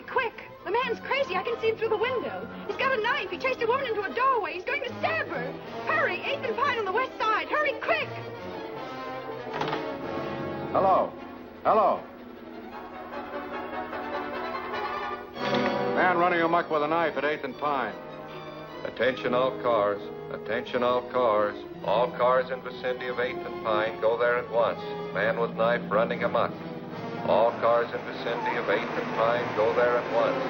quick. The man's crazy. I can see him through the window. He's got a knife. He chased a woman into a doorway. He's going to stab her. Hurry, 8th and Pine on the west side. Hurry, quick. Hello. Hello. Man running amok with a knife at 8th and Pine. Attention all cars. Attention all cars. All cars in vicinity of 8th and Pine, go there at once. Man with knife running amok. All cars in vicinity of 8th and Pine, go there at once.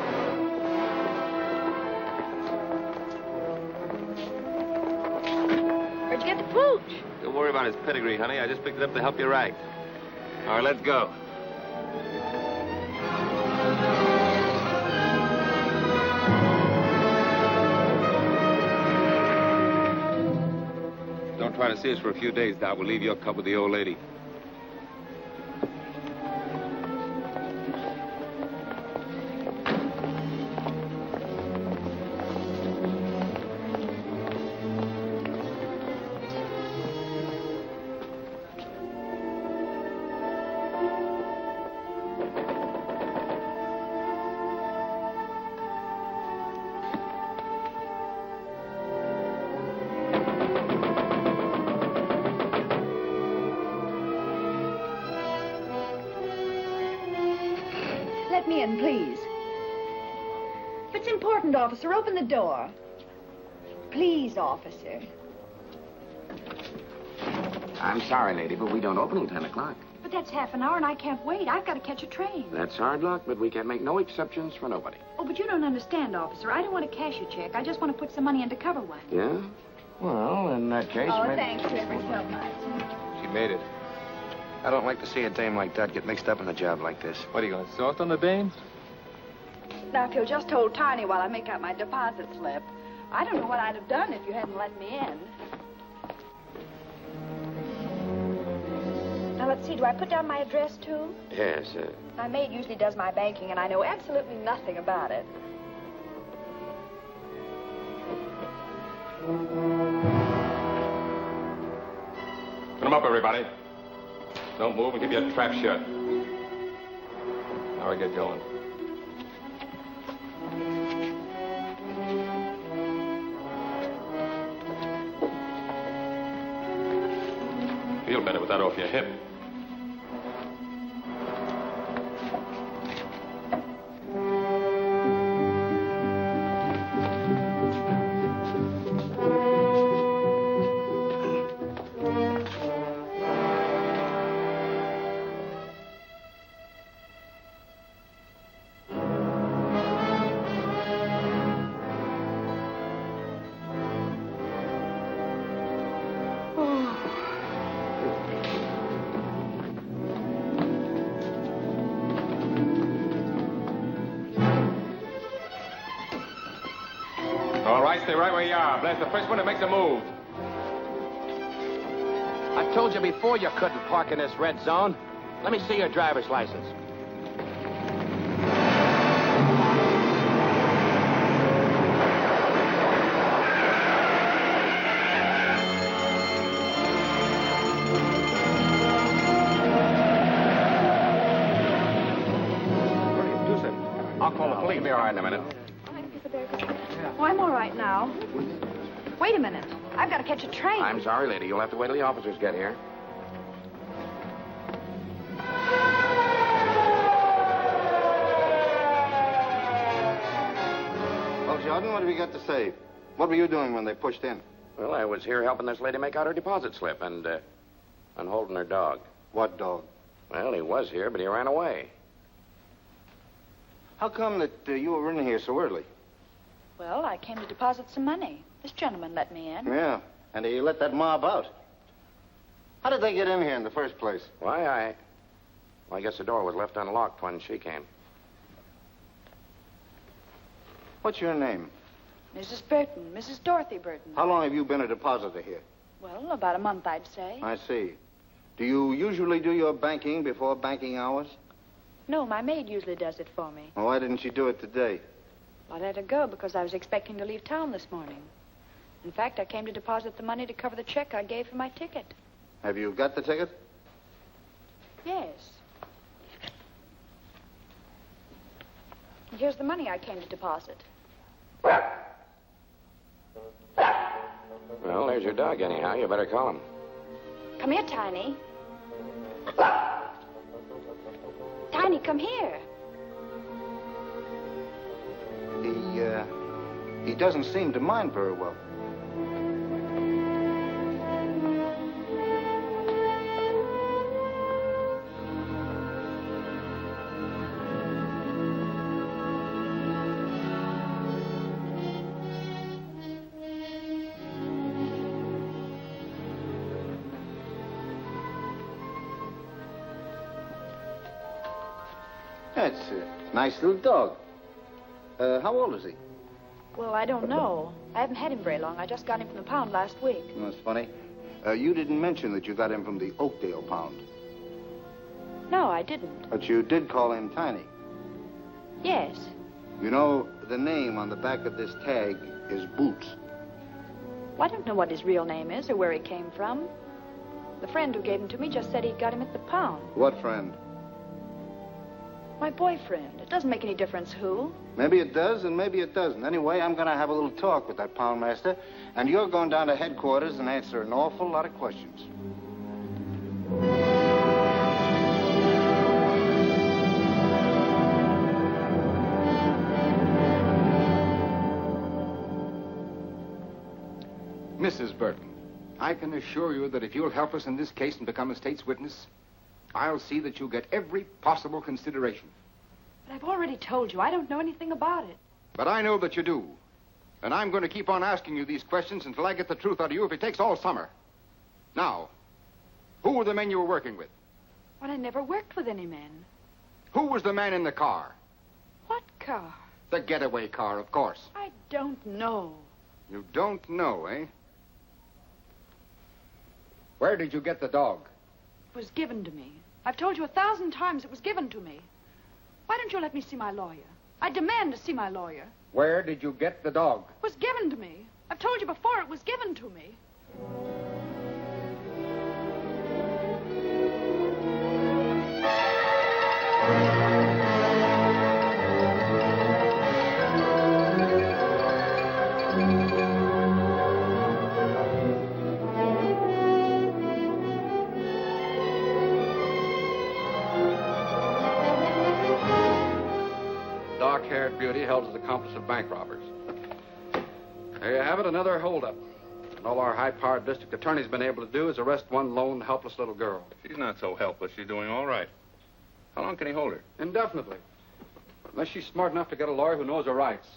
Where'd you get the pooch? Don't worry about his pedigree, honey. I just picked it up to help you right. All right, let's go. Don't try to see us for a few days, Doc. We'll leave your cub with the old lady. Let me in, please. If it's important, officer, open the door. Please, officer. I'm sorry, lady, but we don't open until 10 o'clock. But that's half an hour, and I can't wait. I've got to catch a train. That's hard luck, but we can make no exceptions for nobody. Oh, but you don't understand, officer. I don't want to cash a check. I just want to put some money in to cover one. Yeah? Well, in that case... Oh, maybe... thanks, Herbert, so much. She made it. I don't like to see a dame like that get mixed up in a job like this. What, are you going to sort on the dame? Now, if you'll just hold Tiny while I make out my deposit slip. I don't know what I'd have done if you hadn't let me in. Now, let's see. Do I put down my address, too? Yes, My maid usually does my banking, and I know absolutely nothing about it. Put them up, everybody. Don't move and keep your trap shut. Now we get going. Feel better with that off your hip. Stay right where you are. Blast the first one that makes a move. I told you before you couldn't park in this red zone. Let me see your driver's license. What do you do, sir? I'll call the police. Be all right in a minute. Oh, I'm all right now. Wait a minute. I've got to catch a train. I'm sorry, lady. You'll have to wait till the officers get here. Well, Jordan, what have you got to say? What were you doing when they pushed in? Well, I was here helping this lady make out her deposit slip and holding her dog. What dog? Well, he was here, but he ran away. How come that you were in here so early? Well, I came to deposit some money. This gentleman let me in. Yeah, and he let that mob out. How did they get in here in the first place? Why, I guess the door was left unlocked when she came. What's your name? Mrs. Burton, Mrs. Dorothy Burton. How long have you been a depositor here? Well, about a month, I'd say. I see. Do you usually do your banking before banking hours? No, my maid usually does it for me. Well, why didn't she do it today? I let her go because I was expecting to leave town this morning. In fact, I came to deposit the money to cover the check I gave for my ticket. Have you got the ticket? Yes. And here's the money I came to deposit. Well, there's your dog, anyhow. You better call him. Come here, Tiny. Tiny, come here. He doesn't seem to mind very well. That's a nice little dog. How old is he? Well, I don't know. I haven't had him very long. I just got him from the pound last week. That's funny. You didn't mention that you got him from the Oakdale pound. No, I didn't. But you did call him Tiny. Yes. You know, the name on the back of this tag is Boots. Well, I don't know what his real name is or where he came from. The friend who gave him to me just said he got him at the pound. What friend? My boyfriend. It doesn't make any difference who. Maybe it does, and maybe it doesn't. Anyway, I'm going to have a little talk with that poundmaster, and you're going down to headquarters and answer an awful lot of questions. Mrs. Burton, I can assure you that if you'll help us in this case and become a state's witness, I'll see that you get every possible consideration. But I've already told you, I don't know anything about it. But I know that you do. And I'm going to keep on asking you these questions until I get the truth out of you if it takes all summer. Now, who were the men you were working with? Well, I never worked with any men. Who was the man in the car? What car? The getaway car, of course. I don't know. You don't know, eh? Where did you get the dog? It was given to me. I've told you 1,000 times it was given to me. Why don't you let me see my lawyer? I demand to see my lawyer. Where did you get the dog? It was given to me. I've told you before it was given to me. Dark-haired beauty held as accomplice of bank robbers. There you have it, another holdup. And all our high-powered district attorney's been able to do is arrest one lone, helpless little girl. She's not so helpless. She's doing all right. How long can he hold her? Indefinitely. Unless she's smart enough to get a lawyer who knows her rights.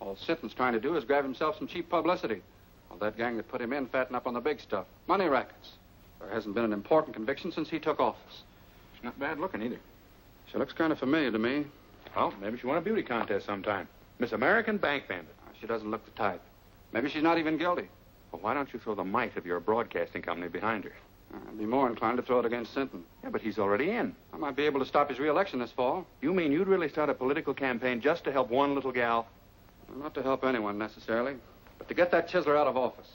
All Sinton's trying to do is grab himself some cheap publicity. Well, that gang that put him in fatten up on the big stuff. Money rackets. There hasn't been an important conviction since he took office. She's not bad looking either. She looks kind of familiar to me. Well, maybe she won a beauty contest sometime. Miss American Bank Bandit. She doesn't look the type. Maybe she's not even guilty. Well, why don't you throw the might of your broadcasting company behind her? I'd be more inclined to throw it against Sinton. Yeah, but he's already in. I might be able to stop his re-election this fall. You mean you'd really start a political campaign just to help one little gal? Well, not to help anyone, necessarily, but to get that chiseler out of office.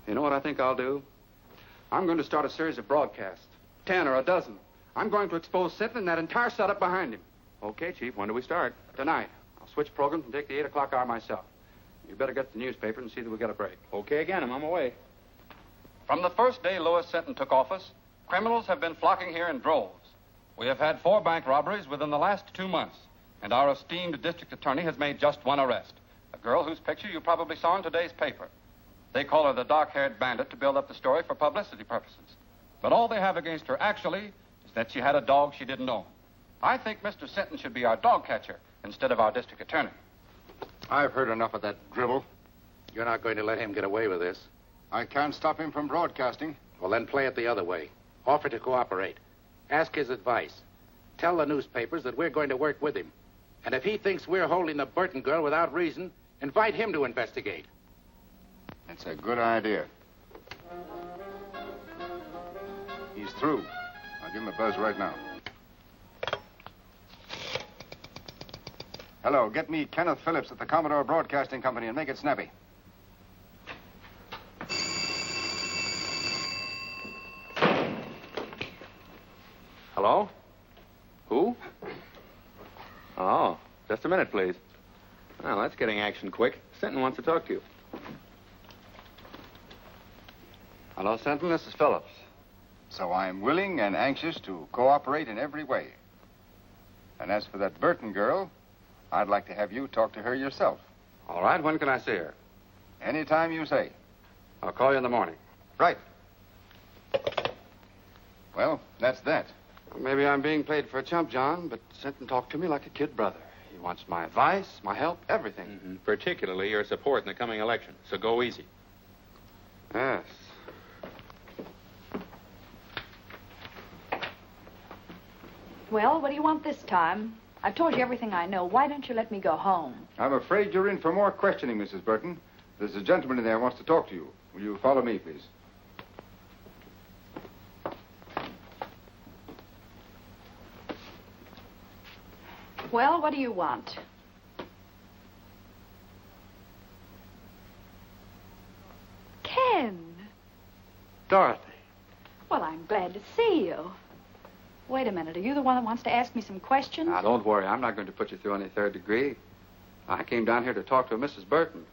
You know what I think I'll do? I'm going to start a series of broadcasts. 10 or a dozen. I'm going to expose Sinton and that entire setup behind him. Okay, Chief. When do we start? Tonight. I'll switch programs and take the 8 o'clock hour myself. You better get the newspaper and see that we get a break. Okay again. I'm on my way. From the first day Louis Sinton took office, criminals have been flocking here in droves. We have had 4 bank robberies within the last 2 months, and our esteemed district attorney has made just one arrest. A girl whose picture you probably saw in today's paper. They call her the dark-haired bandit to build up the story for publicity purposes. But all they have against her, actually, is that she had a dog she didn't own. I think Mr. Sinton should be our dog catcher instead of our district attorney. I've heard enough of that drivel. You're not going to let him get away with this. I can't stop him from broadcasting. Well, then play it the other way. Offer to cooperate. Ask his advice. Tell the newspapers that we're going to work with him. And if he thinks we're holding the Burton girl without reason, invite him to investigate. That's a good idea. He's through. I'll give him a buzz right now. Hello, get me Kenneth Phillips at the Commodore Broadcasting Company and make it snappy. Hello? Who? Oh, just a minute, please. Well, that's getting action quick. Sinton wants to talk to you. Hello, Sinton. This is Phillips. So I'm willing and anxious to cooperate in every way. And as for that Burton girl, I'd like to have you talk to her yourself. All right. When can I see her? Anytime you say. I'll call you in the morning. Right. Well, that's that. Well, maybe I'm being played for a chump, John, but Sinton talked to me like a kid brother. He wants my advice, my help, everything. Mm-hmm. Particularly your support in the coming election. So go easy. Yes. Well, what do you want this time? I've told you everything I know. Why don't you let me go home? I'm afraid you're in for more questioning, Mrs. Burton. There's a gentleman in there who wants to talk to you. Will you follow me, please? Well, what do you want? Ken. Dorothy. Well, I'm glad to see you. Wait a minute. Are you the one that wants to ask me some questions? Now, don't worry. I'm not going to put you through any third degree. I came down here to talk to a Mrs. Burton.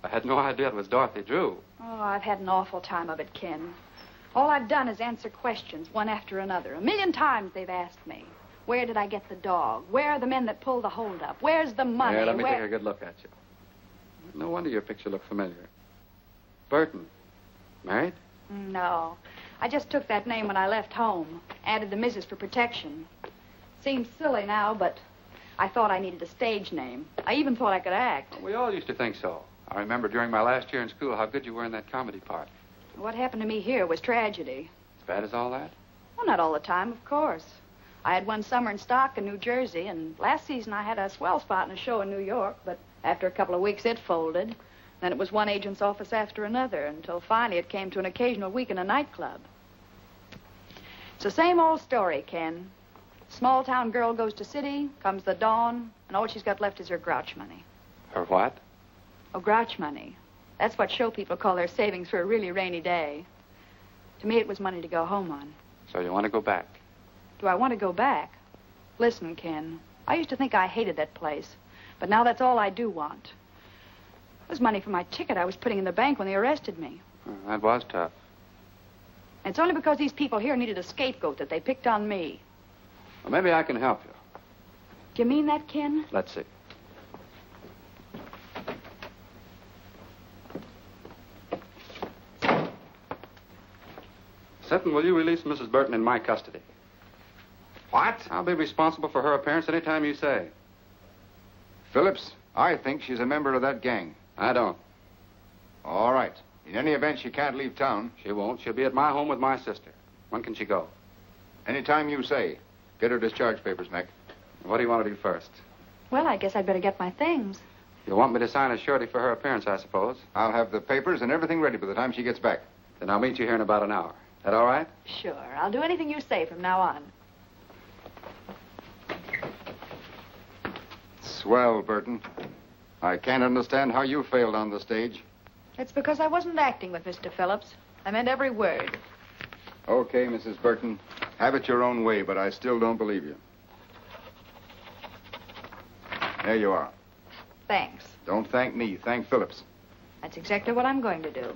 I had no idea it was Dorothy Drew. Oh, I've had an awful time of it, Ken. All I've done is answer questions, one after another. 1,000,000 times they've asked me. Where did I get the dog? Where are the men that pulled the holdup? Where's the money? Here, let me take a good look at you. No wonder your picture looked familiar. Burton. Married? No. I just took that name when I left home. Added the Mrs. for protection. Seems silly now, but I thought I needed a stage name. I even thought I could act. We all used to think so. I remember during my last year in school how good you were in that comedy part. What happened to me here was tragedy. As bad as all that? Well, not all the time, of course. I had one summer in stock in New Jersey, and last season I had a swell spot in a show in New York, but after a couple of weeks it folded. Then it was one agent's office after another, until finally it came to an occasional week in a nightclub. It's the same old story, Ken. Small town girl goes to city, comes the dawn, and all she's got left is her grouch money. Her what? Oh, grouch money. That's what show people call their savings for a really rainy day. To me, it was money to go home on. So you want to go back? Do I want to go back? Listen, Ken, I used to think I hated that place, but now that's all I do want. It was money for my ticket I was putting in the bank when they arrested me. That was tough. And it's only because these people here needed a scapegoat that they picked on me. Well, maybe I can help you. Do you mean that, Ken? Let's see. Sinton, will you release Mrs. Burton in my custody? What? I'll be responsible for her appearance any time you say. Phillips, I think she's a member of that gang. I don't. All right. In any event, she can't leave town. She won't. She'll be at my home with my sister. When can she go? Anytime you say. Get her discharge papers, Mac. What do you want to do first? Well, I guess I'd better get my things. You want me to sign a surety for her appearance, I suppose? I'll have the papers and everything ready by the time she gets back. Then I'll meet you here in about an hour. That all right? Sure. I'll do anything you say from now on. Swell, Burton. I can't understand how you failed on the stage. It's because I wasn't acting with Mr. Phillips. I meant every word. Okay, Mrs. Burton. Have it your own way, but I still don't believe you. There you are. Thanks. Don't thank me. Thank Phillips. That's exactly what I'm going to do.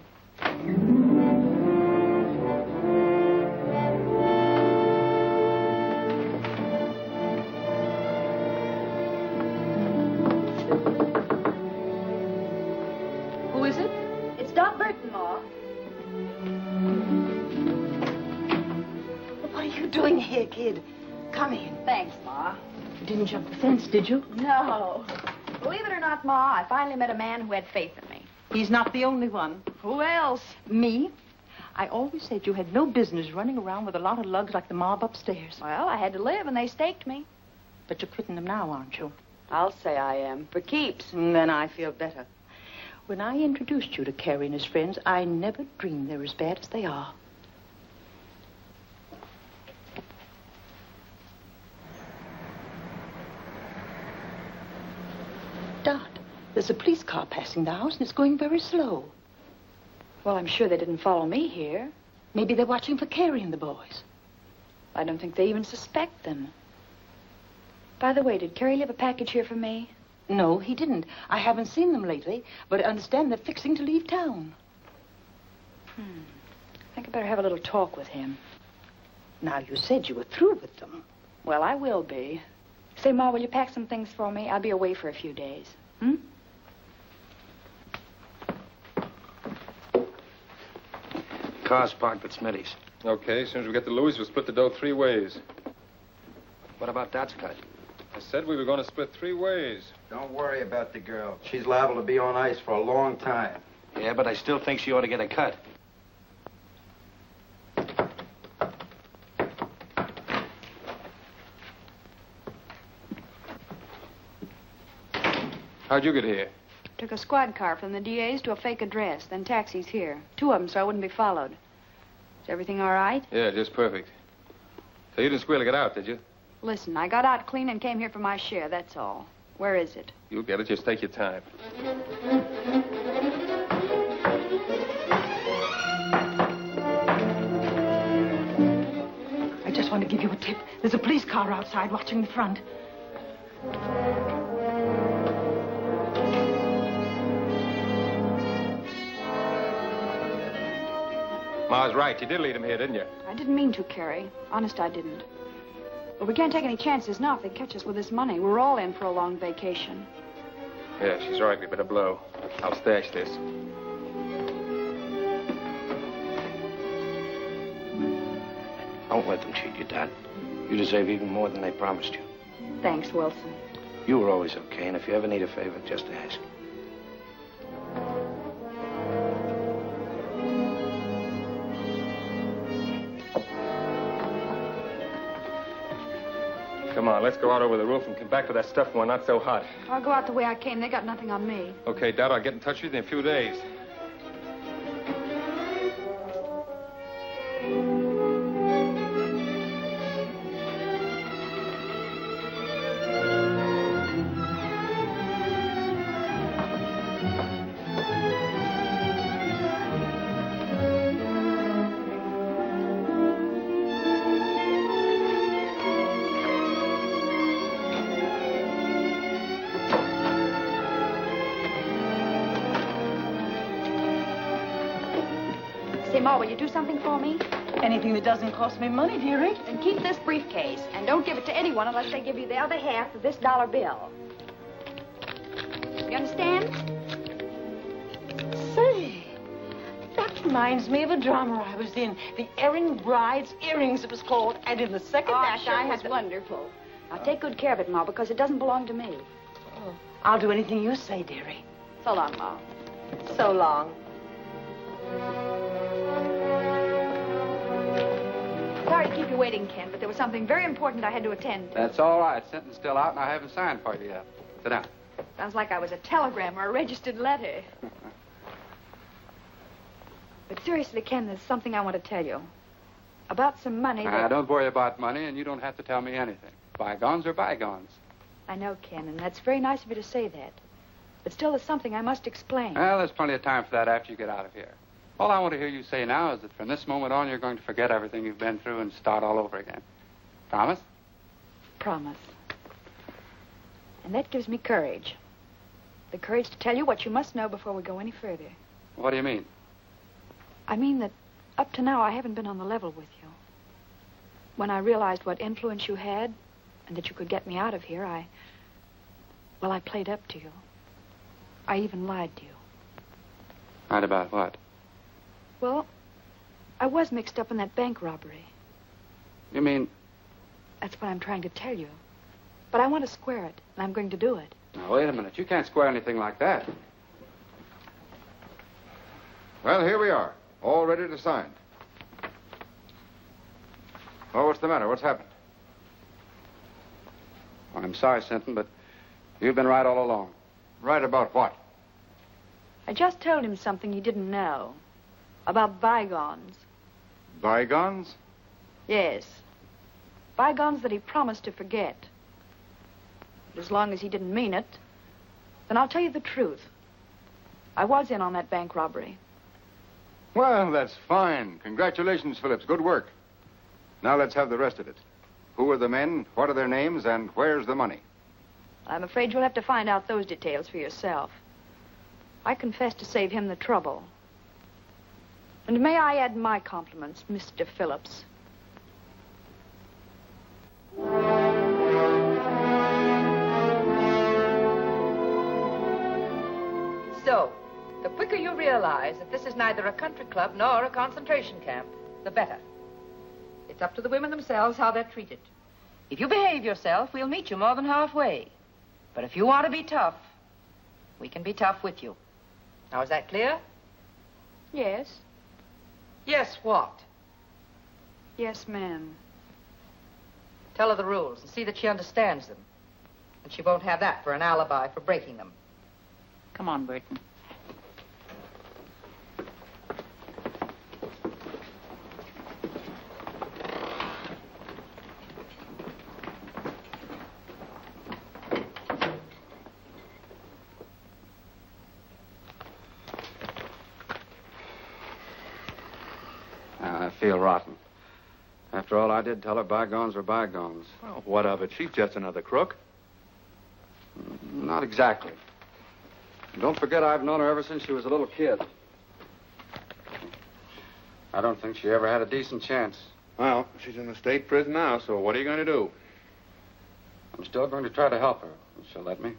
Who is it? It's Doc Burton, Ma. What are you doing here, kid? Come in. Thanks, Ma. You didn't jump the fence, did you? No. Believe it or not, Ma, I finally met a man who had faith in me. He's not the only one. Who else? Me? I always said you had no business running around with a lot of lugs like the mob upstairs. Well, I had to live, and they staked me. But you're quitting them now, aren't you? I'll say I am. For keeps. Then I feel better. When I introduced you to Carey and his friends, I never dreamed they're as bad as they are. Dot, there's a police car passing the house, and it's going very slow. Well, I'm sure they didn't follow me here. Maybe they're watching for Carey and the boys. I don't think they even suspect them. By the way, did Carey leave a package here for me? No, he didn't. I haven't seen them lately, but I understand they're fixing to leave town. I think I better have a little talk with him. Now, you said you were through with them. Well, I will be. Say, Ma, will you pack some things for me? I'll be away for a few days. Car's parked at Smitty's. Okay, as soon as we get to Louis, we'll split the dough 3 ways. What about Dot's cut? I said we were going to split 3 ways. Don't worry about the girl. She's liable to be on ice for a long time. Yeah, but I still think she ought to get a cut. How'd you get here? Took a squad car from the DA's to a fake address, then taxis here. 2 of them, so I wouldn't be followed. Is everything all right? Yeah, just perfect. So you didn't squeal to get out, did you? Listen, I got out clean and came here for my share, that's all. Where is it? You'll get it. Just take your time. I just want to give you a tip. There's a police car outside watching the front. Ma's right. You did lead him here, didn't you? I didn't mean to, Carey. Honest, I didn't. But we can't take any chances now if they catch us with this money. We're all in for a long vacation. Yeah, she's right. We better blow. I'll stash this. Don't let them cheat you, Dot. You deserve even more than they promised you. Thanks, Wilson. You were always okay, and if you ever need a favor, just ask. Come on, let's go out over the roof and come back to that stuff when we're not so hot. I'll go out the way I came. They got nothing on me. Okay, Dad, I'll get in touch with you in a few days. Ma, will you do something for me? Anything that doesn't cost me money, dearie. Then keep this briefcase, and don't give it to anyone unless they give you the other half of this dollar bill. You understand? Say, that reminds me of a drama I was in. The Erring Bride's Earrings, it was called. And in the second act, I had... was wonderful. Now, take good care of it, Ma, because it doesn't belong to me. Oh, I'll do anything you say, dearie. So long, Ma. So long. Sorry to keep you waiting, Ken, but there was something very important I had to attend to. That's all right. Sinton's still out, and I haven't signed for you yet. Sit down. Sounds like I was a telegram or a registered letter. But seriously, Ken, there's something I want to tell you. About some money that... Don't worry about money, and you don't have to tell me anything. Bygones are bygones. I know, Ken, and that's very nice of you to say that. But still, there's something I must explain. Well, there's plenty of time for that after you get out of here. All I want to hear you say now is that from this moment on, you're going to forget everything you've been through and start all over again. Promise? Promise. And that gives me courage. The courage to tell you what you must know before we go any further. What do you mean? I mean that up to now, I haven't been on the level with you. When I realized what influence you had and that you could get me out of here, I played up to you. I even lied to you. Lied about what? Well, I was mixed up in that bank robbery. You mean... That's what I'm trying to tell you. But I want to square it, and I'm going to do it. Now, wait a minute. You can't square anything like that. Well, here we are, all ready to sign. Oh, what's the matter? What's happened? Well, I'm sorry, Sinton, but you've been right all along. Right about what? I just told him something he didn't know. About bygones. Bygones? Yes. Bygones that he promised to forget. But as long as he didn't mean it, then I'll tell you the truth. I was in on that bank robbery. Well, that's fine. Congratulations, Phillips. Good work. Now let's have the rest of it. Who are the men, what are their names, and where's the money? I'm afraid you'll have to find out those details for yourself. I confess to save him the trouble. And may I add my compliments, Mr. Phillips. So, the quicker you realize that this is neither a country club nor a concentration camp, the better. It's up to the women themselves how they're treated. If you behave yourself, we'll meet you more than halfway. But if you want to be tough, we can be tough with you. Now, is that clear? Yes. Yes, what? Yes, ma'am. Tell her the rules and see that she understands them. And she won't have that for an alibi for breaking them. Come on, Burton. I feel rotten. After all I did, tell her bygones were bygones. Well, what of it? She's just another crook. Not exactly. Don't forget I've known her ever since she was a little kid. I don't think she ever had a decent chance. Well, she's in the state prison now, so what are you going to do? I'm still going to try to help her, if she'll let me.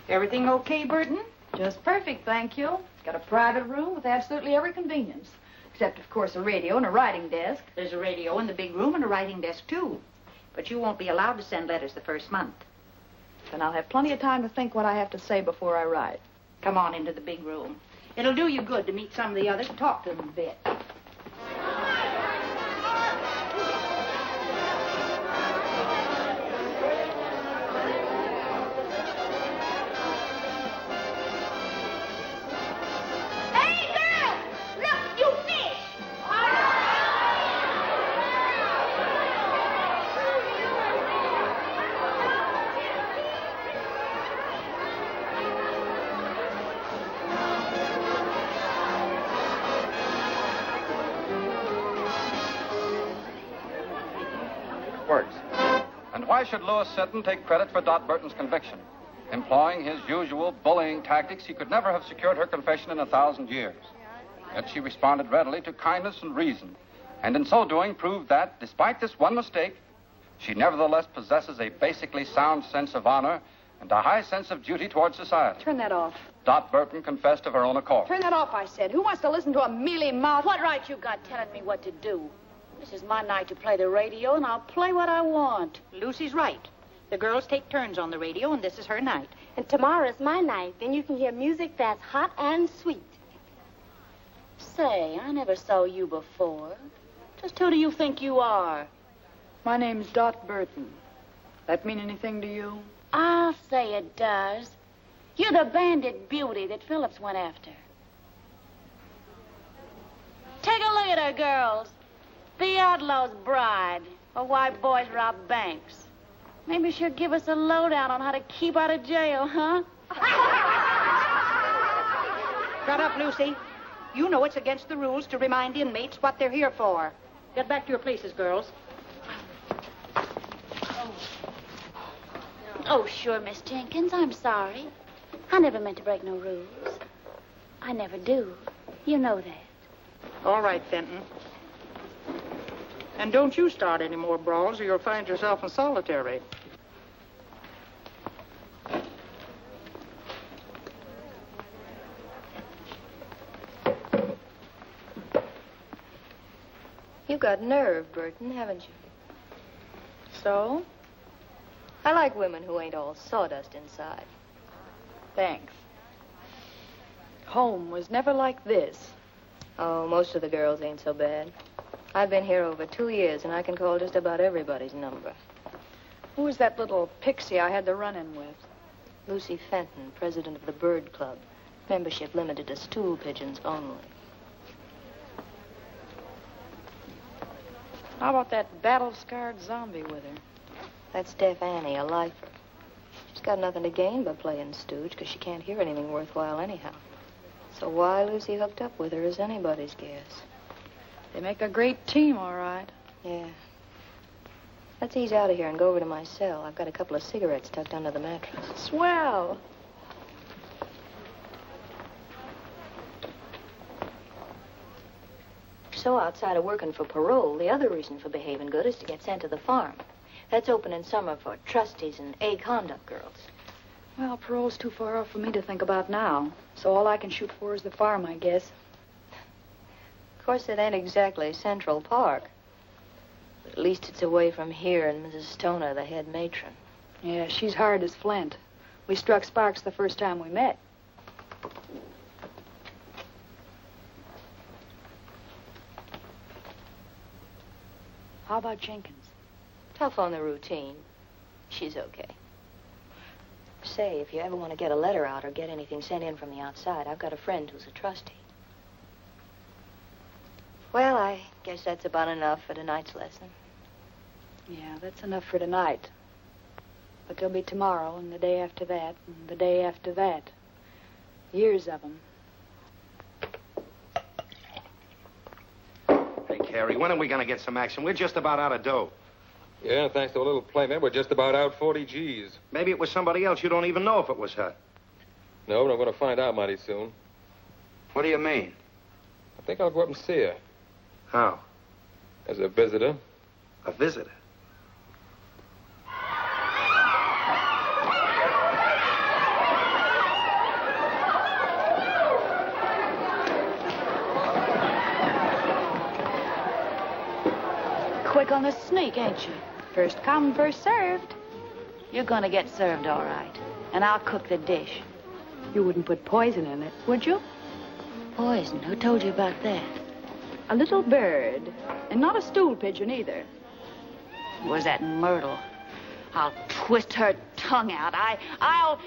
Everything okay, Burton? Just perfect, thank you. Got a private room with absolutely every convenience. Except, of course, a radio and a writing desk. There's a radio in the big room and a writing desk, too. But you won't be allowed to send letters the first month. Then I'll have plenty of time to think what I have to say before I write. Come on into the big room. It'll do you good to meet some of the others and talk to them a bit. Why should Louis Sinton take credit for Dot Burton's conviction? Employing his usual bullying tactics, he could never have secured her confession in 1,000 years. Yet she responded readily to kindness and reason, and in so doing proved that, despite this one mistake, she nevertheless possesses a basically sound sense of honor and a high sense of duty toward society. Turn that off. Dot Burton confessed of her own accord. Turn that off, I said. Who wants to listen to a mealy-mouthed... What right you got telling me what to do? This is my night to play the radio, and I'll play what I want. Lucy's right. The girls take turns on the radio, and this is her night. And tomorrow's my night. Then you can hear music that's hot and sweet. Say, I never saw you before. Just who do you think you are? My name's Dot Burton. That mean anything to you? I'll say it does. You're the bandit beauty that Phillips went after. Take a look at her, girls. The outlaw's bride, or why boys rob banks. Maybe she'll give us a lowdown on how to keep out of jail, huh? Shut up, Lucy. You know it's against the rules to remind inmates what they're here for. Get back to your places, girls. Oh, sure, Miss Jenkins. I'm sorry. I never meant to break no rules. I never do. You know that. All right, Fenton. And don't you start any more brawls or you'll find yourself in solitary. You've got nerve, Burton, haven't you? So? I like women who ain't all sawdust inside. Thanks. Home was never like this. Oh, most of the girls ain't so bad. I've been here over 2 years, and I can call just about everybody's number. Who was that little pixie I had the run-in with? Lucy Fenton, president of the Bird Club. Membership limited to stool pigeons only. How about that battle-scarred zombie with her? That's Deaf Annie, a lifer. She's got nothing to gain by playing stooge, because she can't hear anything worthwhile anyhow. So why Lucy hooked up with her is anybody's guess. They make a great team, all right. Yeah. Let's ease out of here and go over to my cell. I've got a couple of cigarettes tucked under the mattress. Swell. So outside of working for parole, the other reason for behaving good is to get sent to the farm. That's open in summer for trustees and A-conduct girls. Well, parole's too far off for me to think about now. So all I can shoot for is the farm, I guess. Of course, it ain't exactly Central Park. But at least it's away from here and Mrs. Stoner, the head matron. Yeah, she's hard as flint. We struck sparks the first time we met. How about Jenkins? Tough on the routine. She's okay. Say, if you ever want to get a letter out or get anything sent in from the outside, I've got a friend who's a trustee. Well, I guess that's about enough for tonight's lesson. Yeah, that's enough for tonight. But there'll be tomorrow, and the day after that, and the day after that. Years of them. Hey, Carey, when are we going to get some action? We're just about out of dough. Yeah, thanks to a little playment, we're just about out 40 G's. Maybe it was somebody else. You don't even know if it was her. No, but I'm going to find out mighty soon. What do you mean? I think I'll go up and see her. How? As a visitor. A visitor? Quick on the sneak, ain't you? First come, first served. You're gonna get served all right. And I'll cook the dish. You wouldn't put poison in it, would you? Poison? Who told you about that? A little bird. And not a stool pigeon either. Was that Myrtle? I'll twist her tongue out. I'll...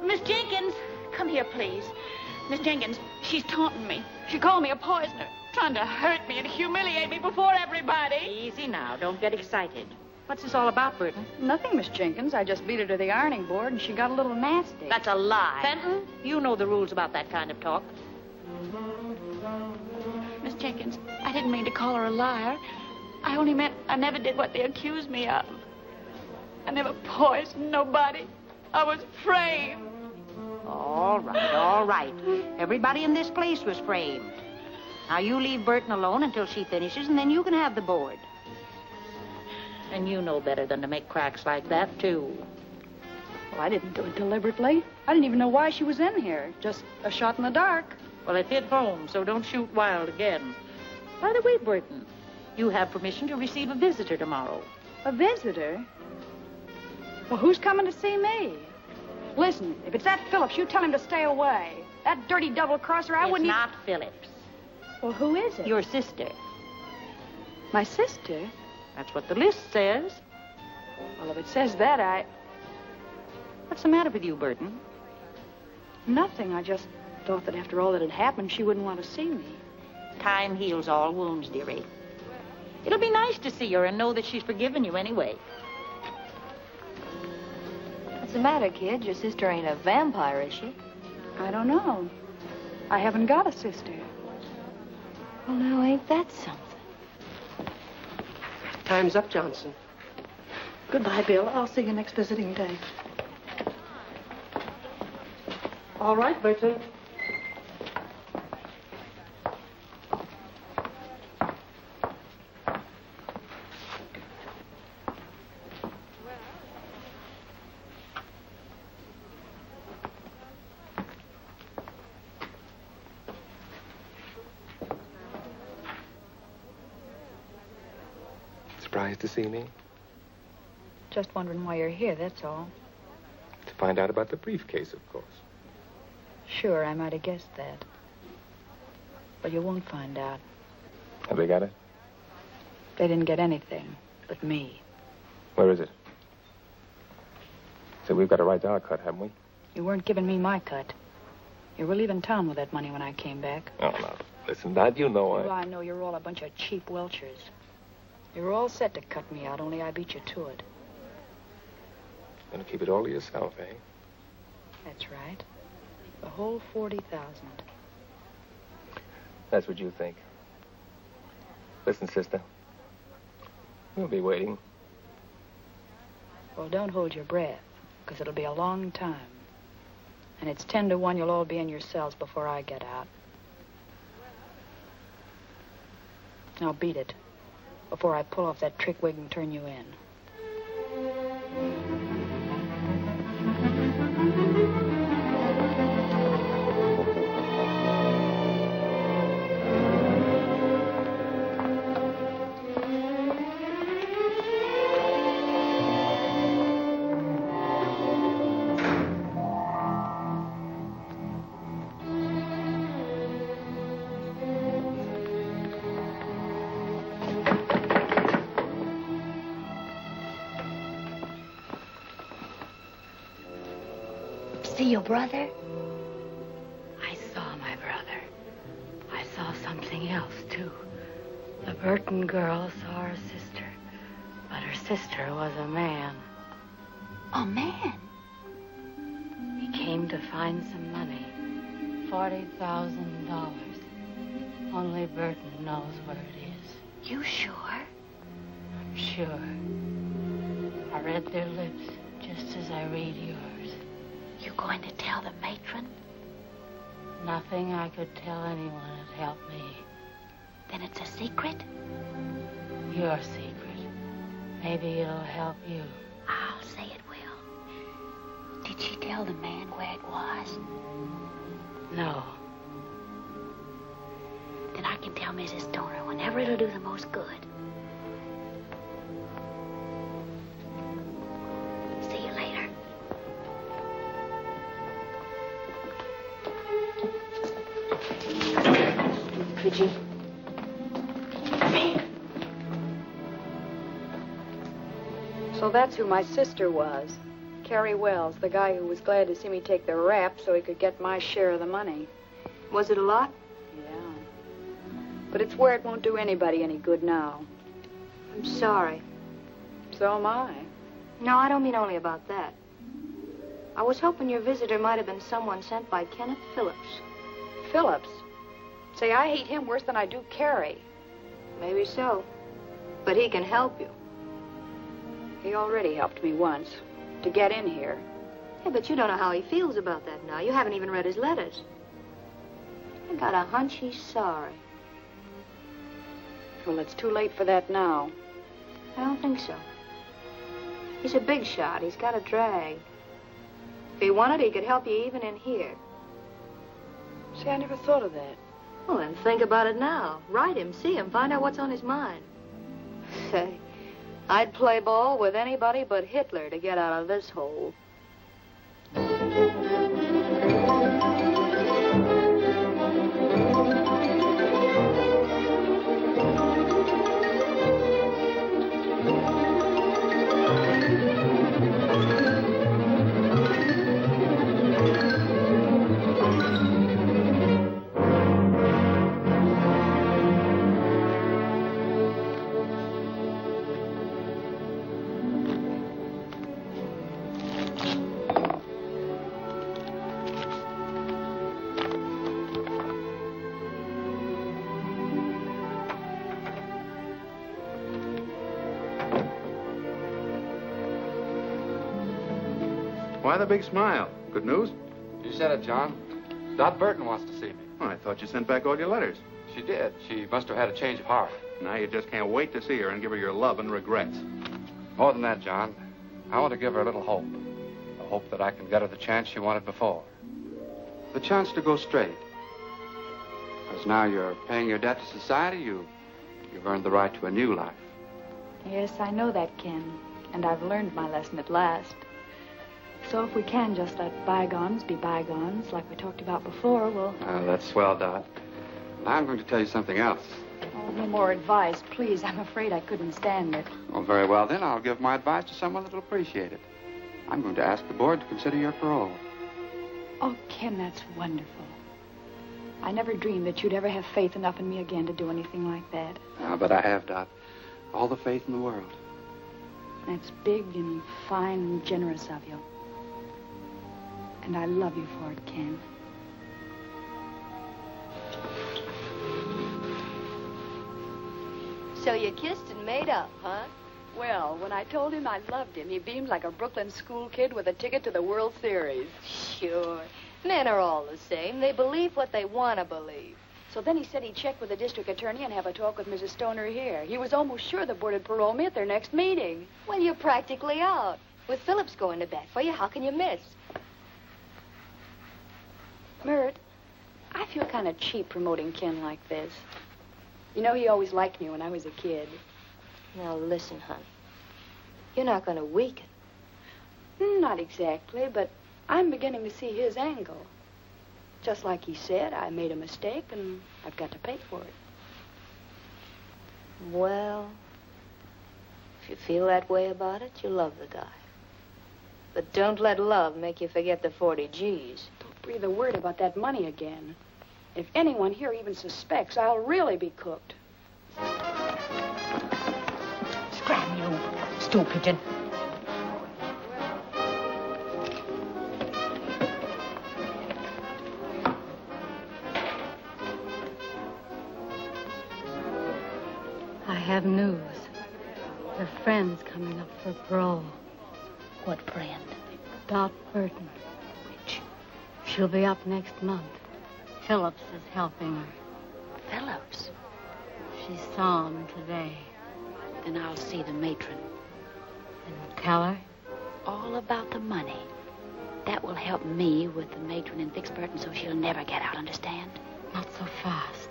Miss Jenkins, come here, please. Miss Jenkins, she's taunting me. She called me a poisoner, trying to hurt me and humiliate me before everybody. Easy now. Don't get excited. What's this all about, Burton? Nothing, Miss Jenkins. I just beat her to the ironing board, and she got a little nasty. That's a lie. Fenton? You know the rules about that kind of talk. Miss Jenkins, I didn't mean to call her a liar. I only meant I never did what they accused me of. I never poisoned nobody. I was framed. All right, all right. Everybody in this place was framed. Now, you leave Burton alone until she finishes, and then you can have the board. And you know better than to make cracks like that, too. Well, I didn't do it deliberately. I didn't even know why she was in here. Just a shot in the dark. Well, it hit home, so don't shoot wild again. By the way, Burton, you have permission to receive a visitor tomorrow. A visitor? Well, who's coming to see me? Listen, if it's that Phillips, you tell him to stay away. That dirty double-crosser, I wouldn't... It's not Phillips. Well, who is it? Your sister. My sister? That's what the list says. Well, if it says that, What's the matter with you, Burton? Nothing. I just thought that after all that had happened, she wouldn't want to see me. Time heals all wounds, dearie. It'll be nice to see her and know that she's forgiven you anyway. What's the matter, kid? Your sister ain't a vampire, is she? I don't know. I haven't got a sister. Well, now, ain't that something? Time's up, Johnson. Goodbye, Bill. I'll see you next visiting day. All right, Burton. Surprised to see me? Just wondering why you're here, that's all. To find out about the briefcase, of course. Sure, I might have guessed that. But you won't find out. Have they got it? They didn't get anything but me. Where is it? So we've got a right to our cut, haven't we? You weren't giving me my cut. You were leaving town with that money when I came back. Oh, no. Listen, Dad, you know Well, I know you're all a bunch of cheap welchers. You were all set to cut me out, only I beat you to it. Gonna keep it all to yourself, eh? That's right. The whole 40,000. That's what you think. Listen, sister. We'll be waiting. Well, don't hold your breath, because it'll be a long time. And it's 10 to 1 you'll all be in your cells before I get out. Now beat it, before I pull off that trick wig and turn you in. See your brother? I saw my brother. I saw something else, too. The Burton girl saw her sister, but her sister was a man. A man? He came to find some money. $40,000. Only Burton knows where it is. You sure? I'm sure. I read their lips just as I read yours. You going to tell the matron? Nothing I could tell anyone would help me. Then it's a secret? Your secret. Maybe it'll help you. I'll say it will. Did she tell the man where it was? No. Then I can tell Mrs. Stoner whenever it'll do the most good. See you later. Pidgey. So that's who my sister was. Carey Wells, the guy who was glad to see me take the rap so he could get my share of the money. Was it a lot? Yeah. But it's where it won't do anybody any good now. I'm sorry. So am I. No, I don't mean only about that. I was hoping your visitor might have been someone sent by Kenneth Phillips. Phillips? Say, I hate him worse than I do Carey. Maybe so. But he can help you. He already helped me once. To get in here. Yeah, but you don't know how he feels about that now. You haven't even read his letters. I got a hunch he's sorry. Well, it's too late for that now. I don't think so. He's a big shot. He's got a drag. If he wanted, he could help you even in here. See, I never thought of that. Well, then think about it now. Write him, see him, find out what's on his mind. Say, I'd play ball with anybody but Hitler to get out of this hole. Why the big smile? Good news? You said it, John. Dot Burton wants to see me. Oh, I thought you sent back all your letters. She did. She must have had a change of heart. Now you just can't wait to see her and give her your love and regrets. More than that, John. I want to give her a little hope. A hope that I can get her the chance she wanted before. The chance to go straight. Because now you're paying your debt to society, you've earned the right to a new life. Yes, I know that, Ken. And I've learned my lesson at last. So if we can just let bygones be bygones, like we talked about before, we'll... That's swell, Dot. Now I'm going to tell you something else. Oh, no more advice, please. I'm afraid I couldn't stand it. Oh, very well, then. I'll give my advice to someone that'll appreciate it. I'm going to ask the board to consider your parole. Oh, Ken, that's wonderful. I never dreamed that you'd ever have faith enough in me again to do anything like that. But I have, Dot. All the faith in the world. That's big and fine and generous of you. And I love you for it, Ken. So you kissed and made up, huh? Well, when I told him I loved him, he beamed like a Brooklyn school kid with a ticket to the World Series. Sure. Men are all the same. They believe what they want to believe. So then he said he'd check with the district attorney and have a talk with Mrs. Stoner here. He was almost sure the board would parole me at their next meeting. Well, you're practically out. With Phillips going to bat for you, how can you miss? Myrt, I feel kind of cheap promoting Ken like this. You know, he always liked me when I was a kid. Now, listen, honey. You're not going to weaken. Not exactly, but I'm beginning to see his angle. Just like he said, I made a mistake, and I've got to pay for it. Well, if you feel that way about it, you love the guy. But don't let love make you forget the 40 G's. Don't breathe a word about that money again. If anyone here even suspects, I'll really be cooked. Scram, you stool pigeon. I have news. Her friend's coming up for parole. What friend? Dot Burton. Which? She'll be up next month. Phillips is helping her. Phillips? She saw him today. Then I'll see the matron. And tell her? All about the money. That will help me with the matron and fix Burton so she'll never get out, understand? Not so fast.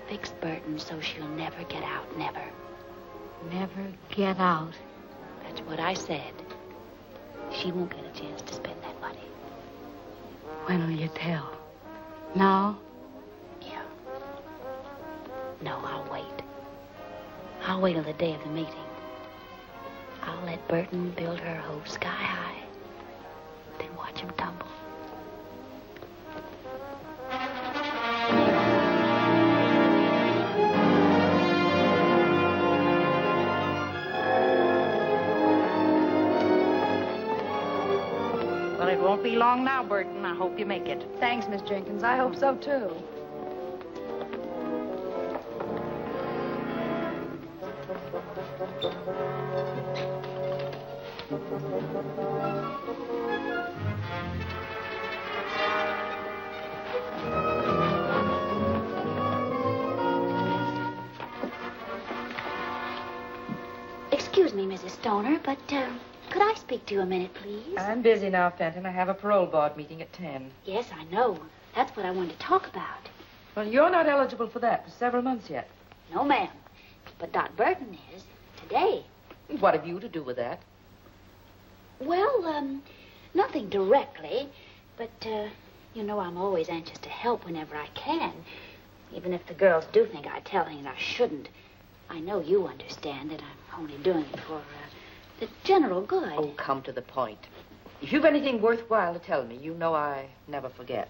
Fix Burton so she'll never get out, never. Never get out. That's what I said. She won't get a chance to spend that money. When will you tell? Now? Yeah. No, I'll wait. I'll wait till the day of the meeting. I'll let Burton build her hope sky high. Then watch him tumble. Well, it won't be long now, Burton. I hope you make it. Thanks, Miss Jenkins. I hope so, too. Excuse me, Mrs. Stoner, but, could I speak to you a minute, please? I'm busy now, Fenton. I have a parole board meeting at 10. Yes, I know. That's what I wanted to talk about. Well, you're not eligible for that for several months yet. No, ma'am. But Dot Burton is. Today. What have you to do with that? Well, nothing directly. But, you know, I'm always anxious to help whenever I can. Even if the girls do think I tell and I shouldn't. I know you understand that I'm only doing it for, the general good. Oh, come to the point. If you've anything worthwhile to tell me, you know I never forget.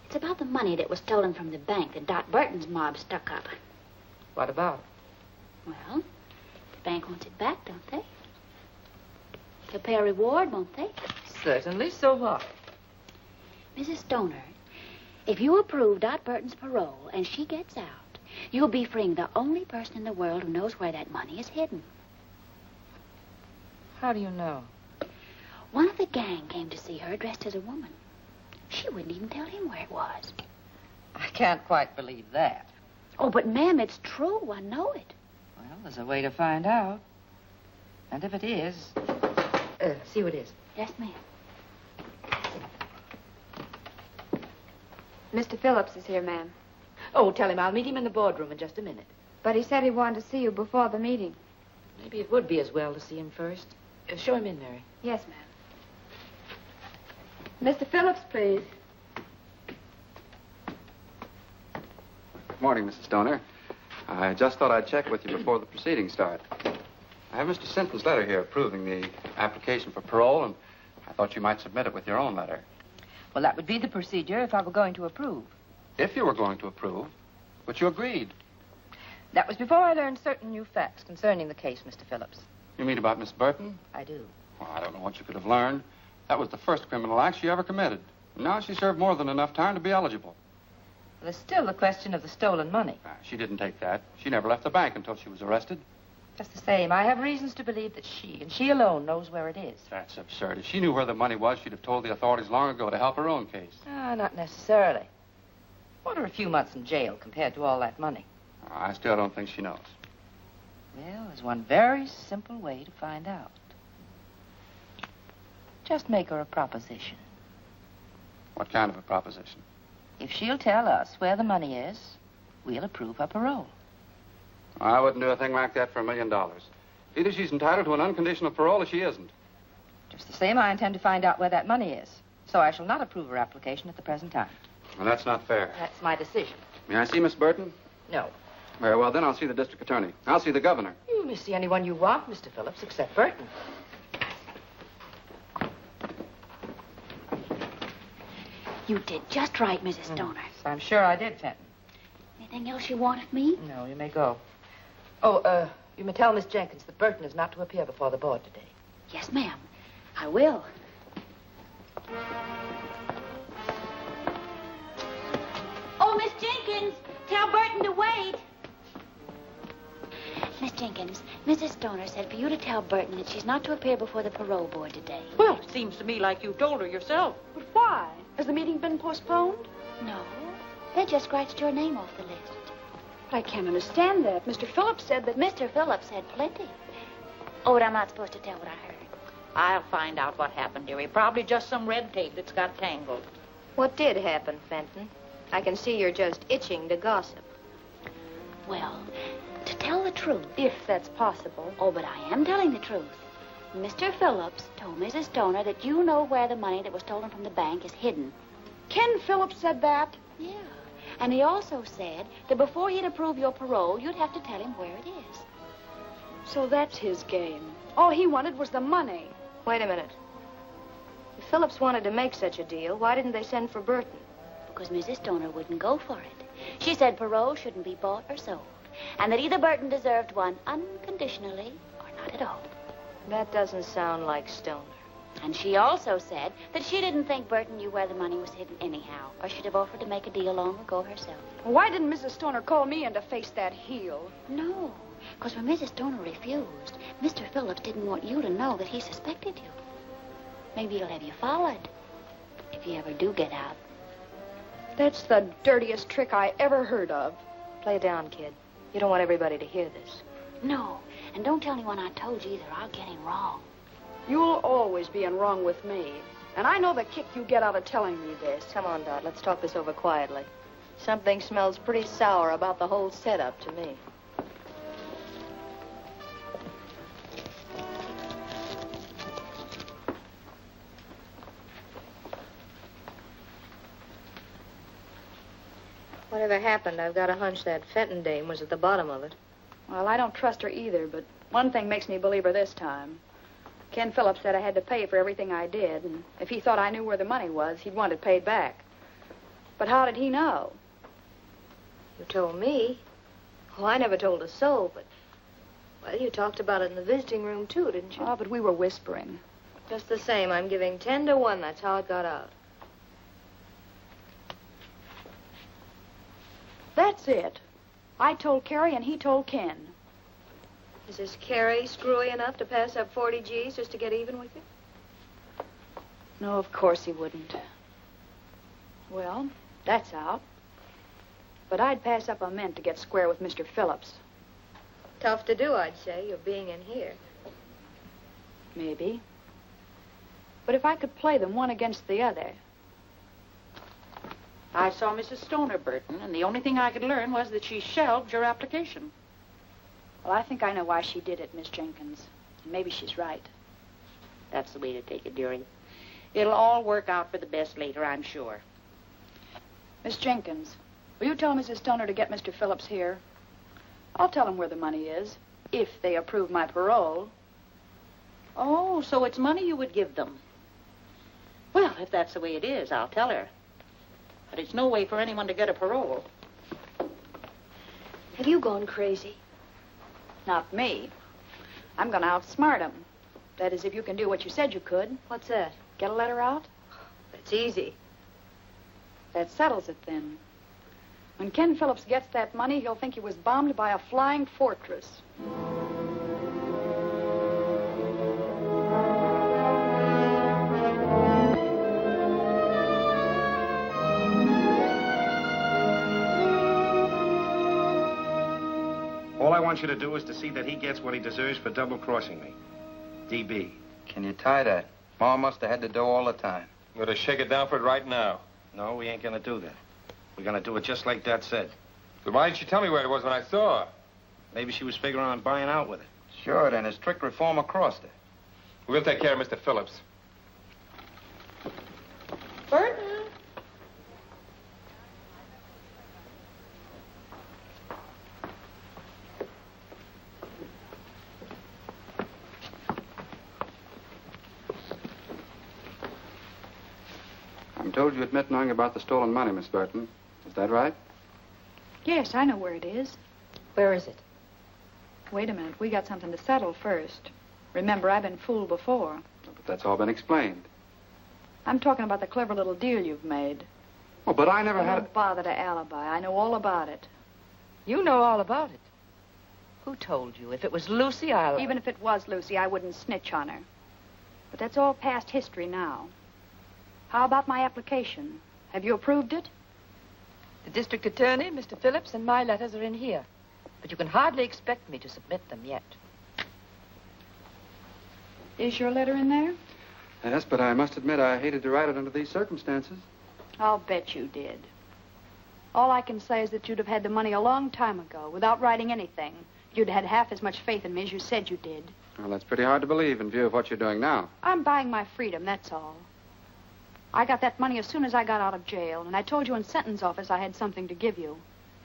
It's about the money that was stolen from the bank that Dot Burton's mob stuck up. What about it? Well, the bank wants it back, don't they? They'll pay a reward, won't they? Certainly. So what? Mrs. Stoner, if you approve Dot Burton's parole and she gets out, you'll be freeing the only person in the world who knows where that money is hidden. How do you know? One of the gang came to see her dressed as a woman. She wouldn't even tell him where it was. I can't quite believe that. Oh, but, ma'am, it's true. I know it. Well, there's a way to find out. And if it is... see what it is. Yes, ma'am. Mr. Phillips is here, ma'am. Oh, tell him I'll meet him in the boardroom in just a minute. But he said he wanted to see you before the meeting. Maybe it would be as well to see him first. Show him in, Mary. Yes, ma'am. Mr. Phillips, please. Good morning, Mrs. Stoner. I just thought I'd check with you before the proceedings start. I have Mr. Sinton's letter here approving the application for parole, and I thought you might submit it with your own letter. Well, that would be the procedure if I were going to approve. If you were going to approve, but you agreed. That was before I learned certain new facts concerning the case, Mr. Phillips. You mean about Miss Burton? I do. Well, I don't know what you could have learned. That was the first criminal act she ever committed. Now she served more than enough time to be eligible. There's still the question of the stolen money. She didn't take that. She never left the bank until she was arrested. Just the same, I have reasons to believe that she, and she alone, knows where it is. That's absurd. If she knew where the money was, she'd have told the authorities long ago to help her own case. Not necessarily. What are a few months in jail compared to all that money? I still don't think she knows. Well, there's one very simple way to find out. Just make her a proposition. What kind of a proposition? If she'll tell us where the money is, we'll approve her parole. I wouldn't do a thing like that for $1 million. Either she's entitled to an unconditional parole or she isn't. Just the same, I intend to find out where that money is. So I shall not approve her application at the present time. Well, that's not fair. That's my decision. May I see Miss Burton? No. Very well, then I'll see the district attorney. I'll see the governor. You may see anyone you want, Mr. Phillips, except Burton. You did just right, Mrs. Stoner. I'm sure I did, Fenton. Anything else you want of me? No, you may go. Oh, you may tell Miss Jenkins that Burton is not to appear before the board today. Yes, ma'am. I will. Oh, Miss Jenkins, tell Burton to wait. Miss Jenkins, Mrs. Stoner said for you to tell Burton that she's not to appear before the parole board today. Well, it seems to me like you told her yourself. But why? Has the meeting been postponed? No. They just scratched your name off the list. But I can't understand that. Mr. Phillips said that... Mr. Phillips said plenty. Oh, but I'm not supposed to tell what I heard. I'll find out what happened, dearie. Probably just some red tape that's got tangled. What did happen, Fenton? I can see you're just itching to gossip. Well, to tell the truth. If that's possible. Oh, but I am telling the truth. Mr. Phillips told Mrs. Stoner that you know where the money that was stolen from the bank is hidden. Ken Phillips said that? Yeah. And he also said that before he'd approve your parole, you'd have to tell him where it is. So that's his game. All he wanted was the money. Wait a minute. If Phillips wanted to make such a deal, why didn't they send for Burton? Because Mrs. Stoner wouldn't go for it. She said parole shouldn't be bought or sold, and that either Burton deserved one unconditionally or not at all. That doesn't sound like Stoner. And she also said that she didn't think Burton knew where the money was hidden anyhow, or she'd have offered to make a deal long ago herself. Why didn't Mrs. Stoner call me in to face that heel? No, because when Mrs. Stoner refused, Mr. Phillips didn't want you to know that he suspected you. Maybe he'll have you followed, if you ever do get out. That's the dirtiest trick I ever heard of. Play it down, kid. You don't want everybody to hear this. No, and don't tell anyone I told you either. I'll get him wrong. You'll always be in wrong with me. And I know the kick you get out of telling me this. Come on, Dot. Let's talk this over quietly. Something smells pretty sour about the whole setup to me. Whatever happened, I've got a hunch that Fenton dame was at the bottom of it. Well, I don't trust her either, but one thing makes me believe her this time. Ken Phillips said I had to pay for everything I did, and if he thought I knew where the money was, he'd want it paid back. But how did he know? You told me. Well, I never told a soul, but... Well, you talked about it in the visiting room, too, didn't you? Oh, but we were whispering. Just the same, I'm giving 10 to 1. That's how it got out. That's it. I told Carey and he told Ken. Is this Carey screwy enough to pass up 40 G's just to get even with you? No, of course he wouldn't. Well, that's out. But I'd pass up a mint to get square with Mr. Phillips. Tough to do, I'd say, your being in here. Maybe. But if I could play them one against the other... I saw Mrs. Stoner, Burton, and the only thing I could learn was that she shelved your application. Well, I think I know why she did it, Miss Jenkins. And maybe she's right. That's the way to take it, dearie. It'll all work out for the best later, I'm sure. Miss Jenkins, will you tell Mrs. Stoner to get Mr. Phillips here? I'll tell him where the money is, if they approve my parole. Oh, so it's money you would give them. Well, if that's the way it is, I'll tell her. But it's no way for anyone to get a parole. Have you gone crazy? Not me. I'm going to outsmart him. That is, if you can do what you said you could. What's that? Get a letter out? That's easy. That settles it, then. When Ken Phillips gets that money, he'll think he was bombed by a flying fortress. All I want you to do is to see that he gets what he deserves for double-crossing me. DB. Can you tie that? Ma must have had the dough all the time. We're going to shake it down for it right now. No, we ain't gonna do that. We're gonna do it just like Dad said. But why didn't you tell me where it was when I saw her? Maybe she was figuring on buying out with it. Sure, then his strict reformer crossed her. We'll take care of Mr. Phillips. Burton. I'm told you admit knowing about the stolen money, Miss Burton. Is that right? Yes, I know where it is. Where is it? Wait a minute. We got something to settle first. Remember, I've been fooled before. But that's all been explained. I'm talking about the clever little deal you've made. Oh, but I never had... Don't bother to alibi. I know all about it. You know all about it. Who told you? If it was Lucy, I'll... Even if it was Lucy, I wouldn't snitch on her. But that's all past history now. How about my application? Have you approved it? The district attorney, Mr. Phillips, and my letters are in here. But you can hardly expect me to submit them yet. Is your letter in there? Yes, but I must admit I hated to write it under these circumstances. I'll bet you did. All I can say is that you'd have had the money a long time ago, without writing anything. You'd had half as much faith in me as you said you did. Well, that's pretty hard to believe in view of what you're doing now. I'm buying my freedom, that's all. I got that money as soon as I got out of jail, and I told you in Sinton's office I had something to give you.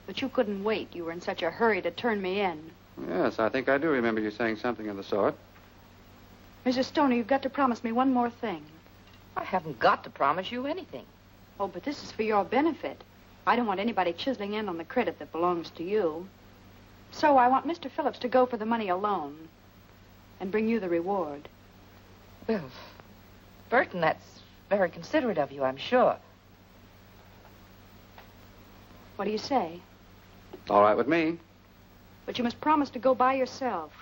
But you couldn't wait. You were in such a hurry to turn me in. Yes, I think I do remember you saying something of the sort. Mrs. Stoner, you've got to promise me one more thing. I haven't got to promise you anything. Oh, but this is for your benefit. I don't want anybody chiseling in on the credit that belongs to you. So I want Mr. Phillips to go for the money alone and bring you the reward. Well, Burton, that's very considerate of you, I'm sure. What do you say? All right with me. But you must promise to go by yourself.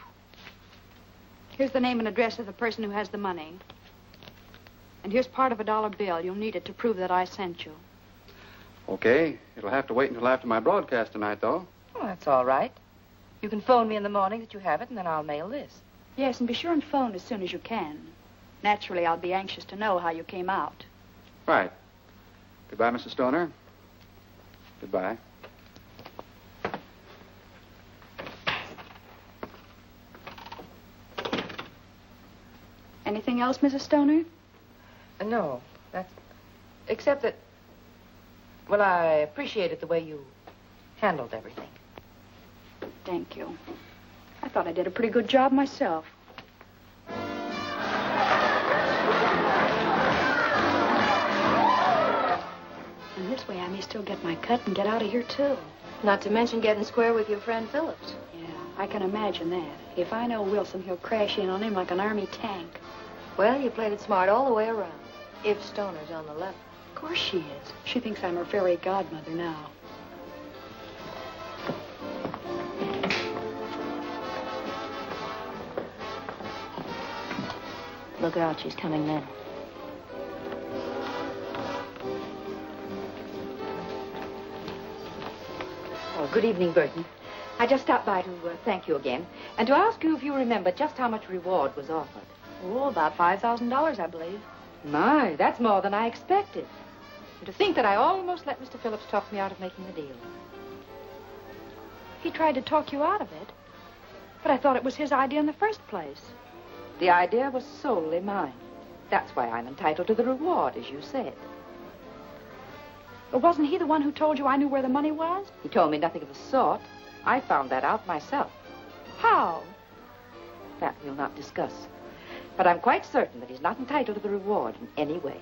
Here's the name and address of the person who has the money. And here's part of a $1 bill. You'll need it to prove that I sent you. Okay. It'll have to wait until after my broadcast tonight, though. Oh, that's all right. You can phone me in the morning that you have it, and then I'll mail this. Yes, and be sure and phone as soon as you can. Naturally, I'll be anxious to know how you came out. Right. Goodbye, Mrs. Stoner. Goodbye. Anything else, Mrs. Stoner? No, that's... Except that... Well, I appreciated the way you handled everything. Thank you. I thought I did a pretty good job myself. And this way I may still get my cut and get out of here, too. Not to mention getting square with your friend Phillips. Yeah, I can imagine that. If I know Wilson, he'll crash in on him like an army tank. Well, you played it smart all the way around. If Stoner's on the level. Of course she is. She thinks I'm her fairy godmother now. Look out, she's coming then. Oh, good evening, Burton. I just stopped by to thank you again, and to ask you if you remember just how much reward was offered. Oh, about $5,000, I believe. My, that's more than I expected. And to think that I almost let Mr. Phillips talk me out of making the deal. He tried to talk you out of it, but I thought it was his idea in the first place. The idea was solely mine. That's why I'm entitled to the reward, as you said. But wasn't he the one who told you I knew where the money was? He told me nothing of the sort. I found that out myself. How? That we'll not discuss. But I'm quite certain that he's not entitled to the reward in any way.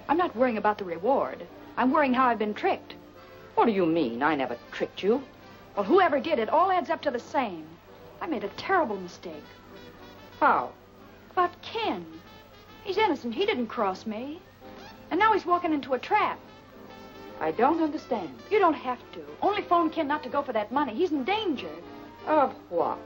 I'm not worrying about the reward. I'm worrying how I've been tricked. What do you mean? I never tricked you. Well, whoever did it all adds up to the same. I made a terrible mistake. How? But Ken, he's innocent. He didn't cross me. And now he's walking into a trap. I don't understand. You don't have to. Only phone Ken not to go for that money. He's in danger. Of what?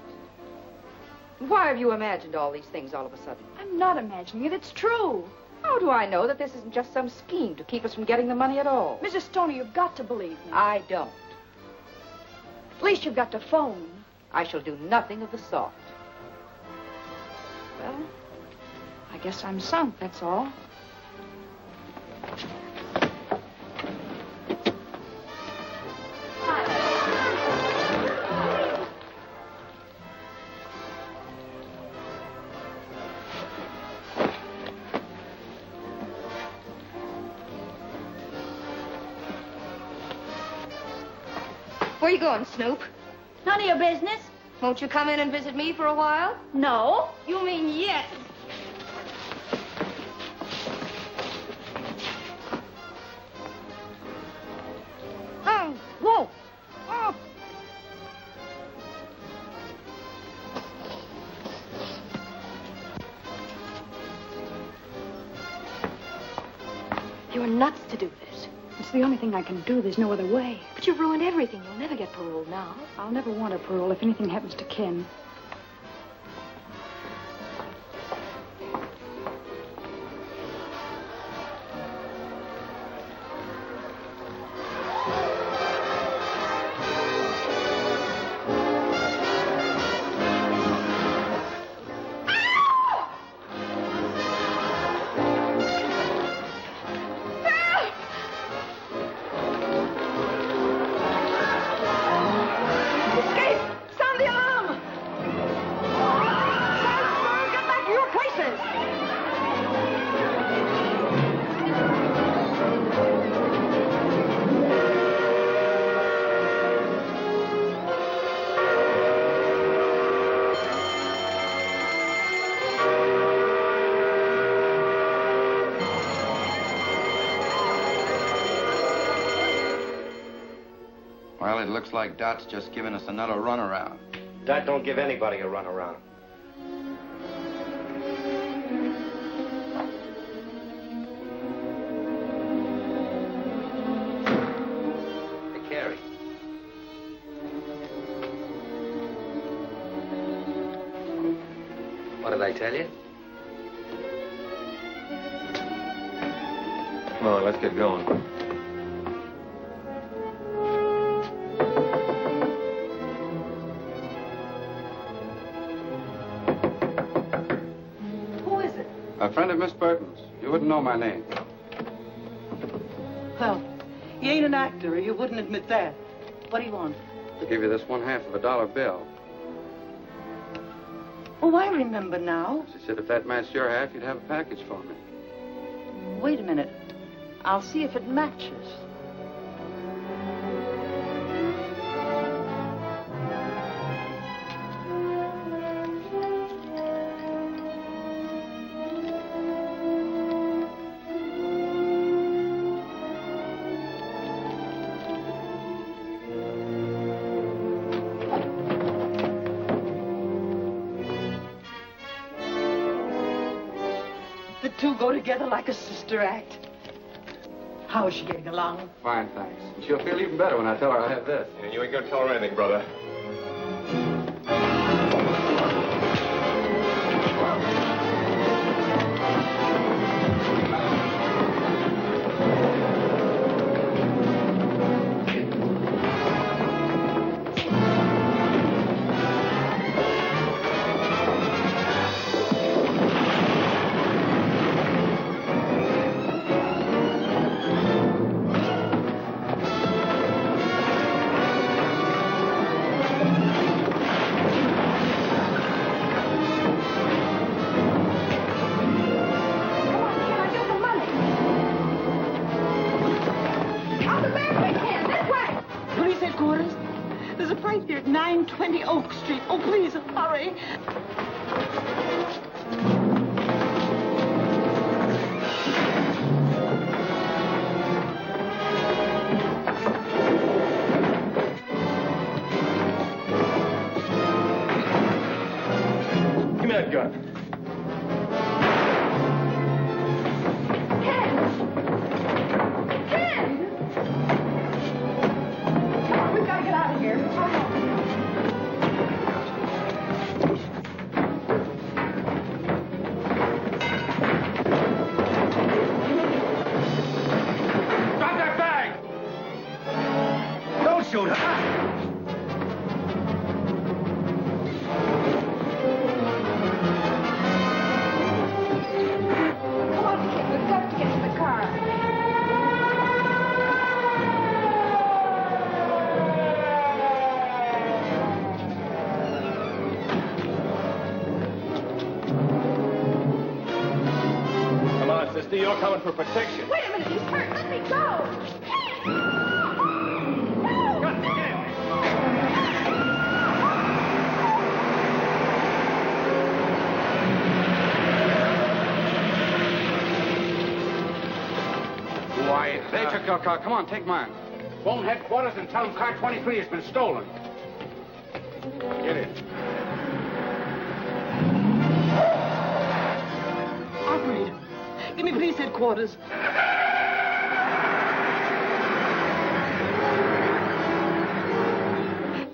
Why have you imagined all these things all of a sudden? I'm not imagining it. It's true. How do I know that this isn't just some scheme to keep us from getting the money at all? Mrs. Stoney, you've got to believe me. I don't. At least you've got to phone. I shall do nothing of the sort. Well, I guess I'm sunk, that's all. Where you going, Snoop? None of your business. Won't you come in and visit me for a while? No. You mean yes? Oh, whoa. Oh. You're nuts to do this. It's the only thing I can do. There's no other way. But you've ruined everything. You'll never get paroled now. I'll never want a parole if anything happens to Ken. Well, it looks like Dot's just giving us another runaround. Dot don't give anybody a runaround. Hey, Carey. What did I tell you? Come on, let's get going. A friend of Miss Burton's. You wouldn't know my name. Well, you ain't an actor, or you wouldn't admit that. What do you want? I'll give you this 1/2 of a dollar bill. Oh, I remember now. She said if that matched your half, you'd have a package for me. Wait a minute. I'll see if it matches. Two go together like a sister act. How is she getting along? Fine, thanks. And she'll feel even better when I tell her I have this. And you ain't gonna tell her anything, brother. There's a fight here at 920 Oak Street. Oh, please, hurry. Give me that gun. shoot her. You're coming for protection. Wait a minute, he's hurt. Let me go. Why, they took your car. Come on, take mine. Phone headquarters and tell them car 23 has been stolen. Get it. Operator, give me police headquarters.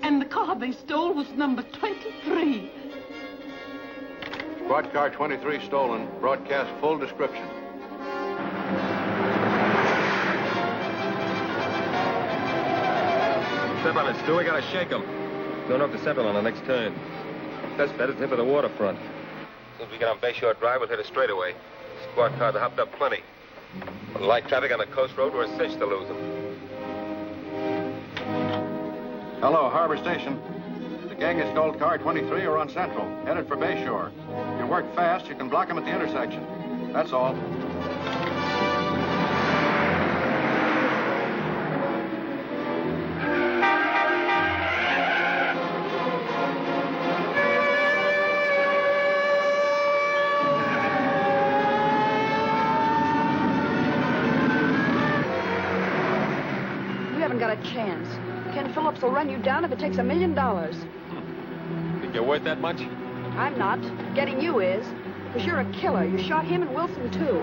And the car they stole was number 23. Squad car 23 stolen. Broadcast full description. Step on it, Stu. We gotta shake them. Going off the Central on the next turn. That's better tip of the waterfront. As soon as we get on Bayshore Drive, we'll hit a straightaway. Squad cars are hopped up plenty. With light traffic on the coast road, we're a cinch to lose them. Hello, Harbor Station. The gang has stole car 23 are on Central, headed for Bayshore. If you work fast, you can block them at the intersection. That's all. Got a chance. Ken Phillips will run you down if it takes $1 million. Think you're worth that much? I'm not. Getting you is. Because you're a killer. You shot him and Wilson, too.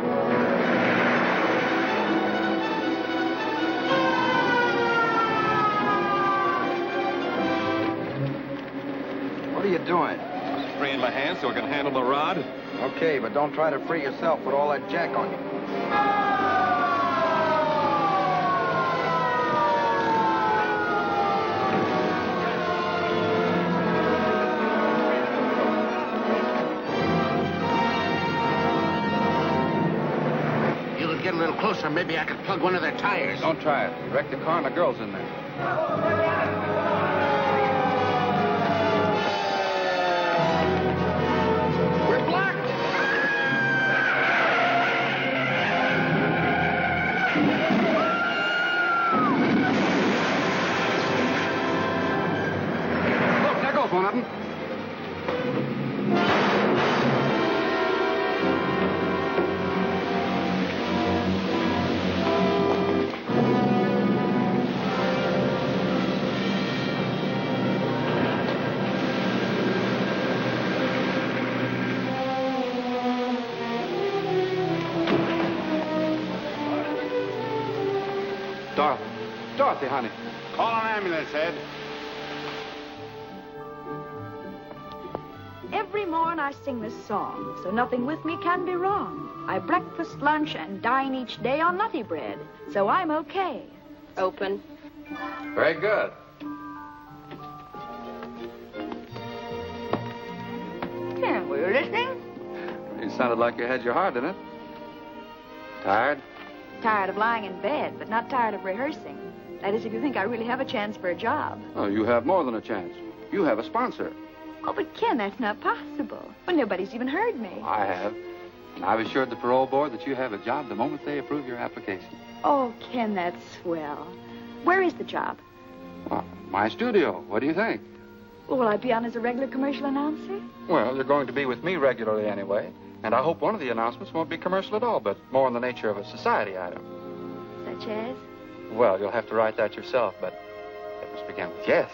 What are you doing? Freeing my hands so I can handle the rod. Okay, but don't try to free yourself with all that jack on you. Get a little closer, maybe I could plug one of their tires. Don't try it. Wreck the car and the girl's in there. We're blocked! Look, there goes one of them. Dorothy, honey. Call an ambulance, Ed. Every morn I sing this song, so nothing with me can be wrong. I breakfast, lunch, and dine each day on nutty bread, so I'm okay. Open. Very good. Ken, were you listening? You sounded like you had your heart in it. Tired? Tired of lying in bed, but not tired of rehearsing. That is, if you think I really have a chance for a job. Oh, you have more than a chance. You have a sponsor. Oh, but Ken, that's not possible. Well, nobody's even heard me. I have. And I've assured the parole board that you have a job the moment they approve your application. Oh, Ken, that's swell. Where is the job? Well, my studio. What do you think? Well, will I be on as a regular commercial announcer? Well, you're going to be with me regularly anyway. And I hope one of the announcements won't be commercial at all, but more in the nature of a society item. Such as? Well, you'll have to write that yourself, but it must begin with yes.